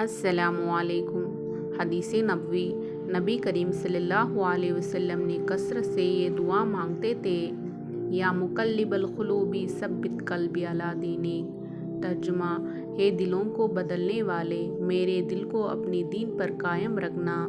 السلام علیکم۔ حدیث نبوی، نبی کریم صلی اللہ علیہ وسلم نے کثرت سے یہ دعا مانگتے تھے، یا مقلب القلوب ثبت قلبی علی دینک۔ ترجمہ: ہے دلوں کو بدلنے والے، میرے دل کو اپنے دین پر قائم رکھنا۔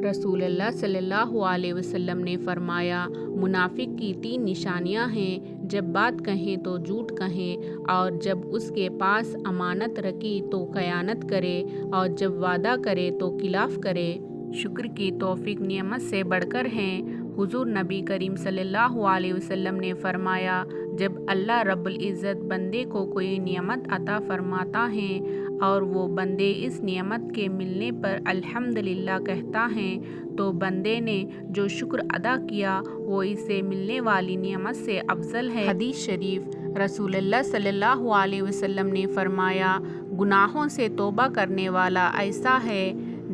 رسول اللہ صلی اللہ علیہ وسلم نے فرمایا، منافق کی 3 نشانیاں ہیں: جب بات کہیں تو جھوٹ کہیں، اور جب اس کے پاس امانت رکھی تو خیانت کرے، اور جب وعدہ کرے تو خلاف کرے۔ شکر کی توفیق نعمت سے بڑھ کر ہے۔ حضور نبی کریم صلی اللہ علیہ وسلم نے فرمایا، جب اللہ رب العزت بندے کو کوئی نعمت عطا فرماتا ہے اور وہ بندے اس نعمت کے ملنے پر الحمدللہ کہتا ہے، تو بندے نے جو شکر ادا کیا وہ اسے ملنے والی نعمت سے افضل ہے۔ حدیث شریف: رسول اللہ صلی اللہ علیہ وسلم نے فرمایا، گناہوں سے توبہ کرنے والا ایسا ہے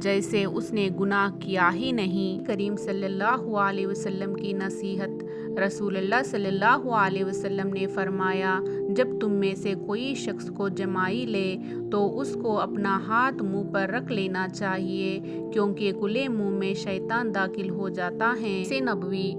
جیسے اس نے گناہ کیا ہی نہیں۔ کریم صلی اللہ علیہ وسلم کی نصیحت: رسول اللہ صلی اللہ علیہ وسلم نے فرمایا، جب تم میں سے کوئی شخص کو جمائی لے تو اس کو اپنا ہاتھ منہ پر رکھ لینا چاہیے، کیونکہ کھلے منہ میں شیطان داخل ہو جاتا ہے۔ حدیث نبوی: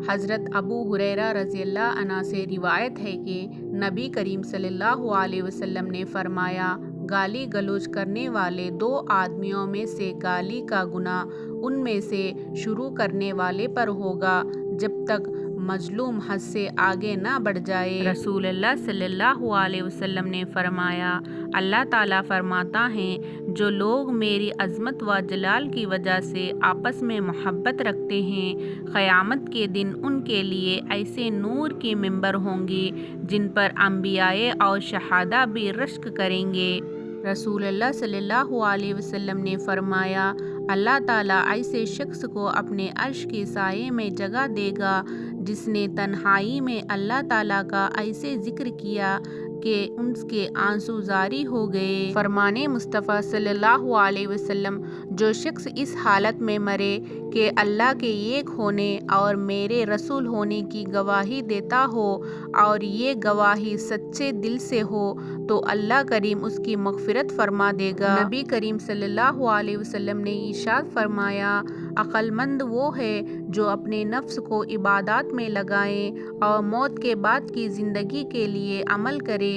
حضرت ابو ہریرہ رضی اللہ عنہ سے روایت ہے کہ نبی کریم صلی اللہ علیہ وسلم نے فرمایا، گالی گلوچ کرنے والے 2 آدمیوں میں سے گالی کا گناہ ان میں سے شروع کرنے والے پر ہوگا جب تک مظلوم حد سے آگے نہ بڑھ جائے۔ رسول اللہ صلی اللہ علیہ وسلم نے فرمایا، اللہ تعالیٰ فرماتا ہے، جو لوگ میری عظمت و جلال کی وجہ سے آپس میں محبت رکھتے ہیں، قیامت کے دن ان کے لیے ایسے نور کے ممبر ہوں گے جن پر انبیاء اور شہداء بھی رشک کریں گے۔ رسول اللہ صلی اللہ علیہ وسلم نے فرمایا، اللہ تعالیٰ ایسے شخص کو اپنے عرش کے سائے میں جگہ دے گا جس نے تنہائی میں اللہ تعالیٰ کا ایسے ذکر کیا کہ ان کے آنسو جاری ہو گئے۔ فرمان مصطفیٰ صلی اللہ علیہ وسلم: جو شخص اس حالت میں مرے کہ اللہ کے ایک ہونے اور میرے رسول ہونے کی گواہی دیتا ہو اور یہ گواہی سچے دل سے ہو تو اللہ کریم اس کی مغفرت فرما دے گا۔ نبی کریم صلی اللہ علیہ وسلم نے ارشاد فرمایا، عقل مند وہ ہے جو اپنے نفس کو عبادات میں لگائے اور موت کے بعد کی زندگی کے لیے عمل کرے،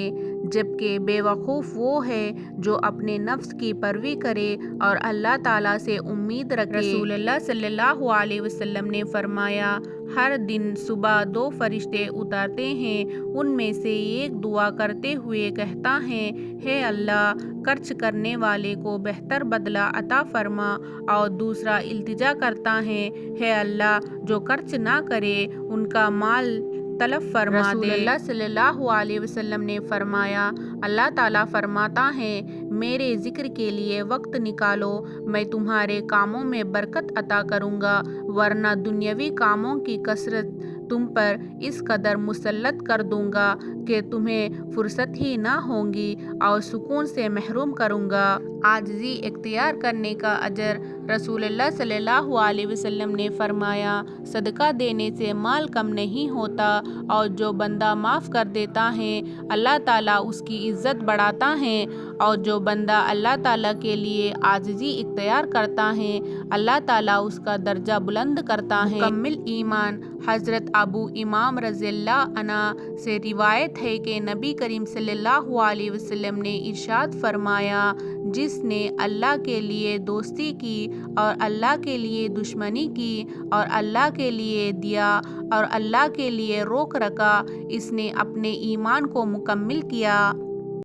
جبکہ بے وقوف وہ ہے جو اپنے نفس کی پیروی کرے اور اللہ تعالیٰ سے امید رکھے۔ رسول اللہ صلی اللہ علیہ وسلم نے فرمایا، ہر دن صبح 2 فرشتے اترتے ہیں، ان میں سے ایک دعا کرتے ہوئے کہتا ہے، ہے اللہ، خرچ کرنے والے کو بہتر بدلہ عطا فرما، اور دوسرا التجا کرتا ہے اللہ، جو خرچ نہ کرے ان کا مال تلف فرما دے۔ رسول اللہ صلی اللہ علیہ وسلم نے فرمایا، اللہ تعالیٰ فرماتا ہے، میرے ذکر کے لیے وقت نکالو، میں تمہارے کاموں میں برکت عطا کروں گا، ورنہ دنیاوی کاموں کی کثرت تم پر اس قدر مسلط کر دوں گا کہ تمہیں فرصت ہی نہ ہوگی اور سکون سے محروم کروں گا۔ عاجزی اختیار کرنے کا اجر: رسول اللہ صلی اللہ علیہ وسلم نے فرمایا، صدقہ دینے سے مال کم نہیں ہوتا، اور جو بندہ معاف کر دیتا ہے اللہ تعالیٰ اس کی عزت بڑھاتا ہے، اور جو بندہ اللہ تعالیٰ کے لیے عاجزی اختیار کرتا ہے اللہ تعالیٰ اس کا درجہ بلند کرتا ہے۔ مکمل ایمان: حضرت ابو امام رضی اللہ عنہ سے روایت ہے کہ نبی کریم صلی اللہ علیہ وسلم نے ارشاد فرمایا، جس نے اللہ کے لیے دوستی کی اور اللہ کے لیے دشمنی کی اور اللہ کے لیے دیا اور اللہ کے لیے روک رکھا، اس نے اپنے ایمان کو مکمل کیا۔